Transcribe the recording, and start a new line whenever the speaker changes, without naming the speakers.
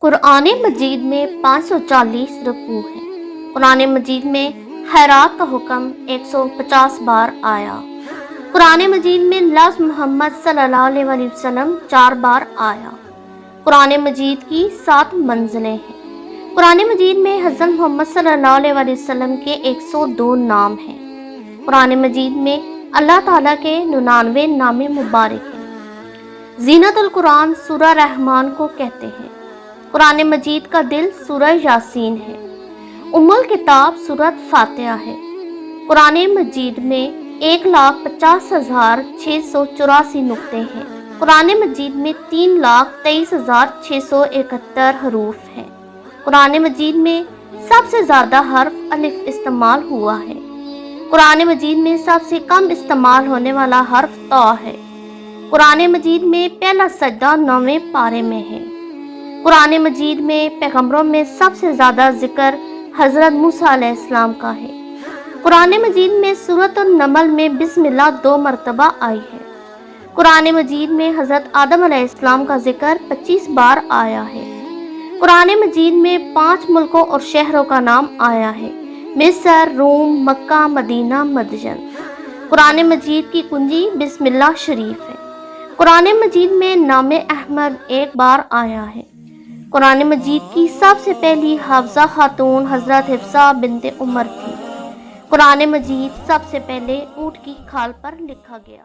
قرآن مجید میں 540 رکوع ہیں۔ قرآن مجید میں خیرات کا حکم 150 بار آیا۔ قرآن مجید میں لفظ محمد صلی اللہ علیہ وسلم 4 بار آیا۔ قرآن مجید کی 7 منزلیں ہیں۔ قرآن مجید میں حضرت محمد صلی اللہ علیہ وسلم کے 102 نام ہیں۔ قرآن مجید میں اللہ تعالیٰ کے 99 نام مبارک ہیں۔ زینت القرآن سورہ رحمان کو کہتے ہیں۔ قرآن مجید کا دل سورہ یاسین ہے۔ ام الکتاب سورۃ فاتحہ ہے۔ قرآن مجید میں 1,50,684 نقطے ہیں۔ قرآن مجید میں 3,23,671 حروف ہیں۔ قرآن مجید میں سب سے زیادہ حرف الف استعمال ہوا ہے۔ قرآن مجید میں سب سے کم استعمال ہونے والا حرف طا ہے۔ قرآن مجید میں پہلا سجدہ 9ویں پارے میں ہے۔ قرآن مجید میں پیغمبروں میں سب سے زیادہ ذکر حضرت موسیٰ علیہ السلام کا ہے۔ قرآن مجید میں سورۃ النمل میں بسم اللہ 2 مرتبہ آئی ہے۔ قرآن مجید میں حضرت آدم علیہ السلام کا ذکر 25 بار آیا ہے۔ قرآن مجید میں 5 ملکوں اور شہروں کا نام آیا ہے: مصر، روم، مکہ، مدینہ، مدین۔ قرآن مجید کی کنجی بسم اللہ شریف ہے۔ قرآن مجید میں نام احمد 1 بار آیا ہے۔ قرآن مجید کی سب سے پہلی حافظہ خاتون حضرت حفصہ بنت عمر تھی۔ قرآن مجید سب سے پہلے اونٹ کی کھال پر لکھا گیا۔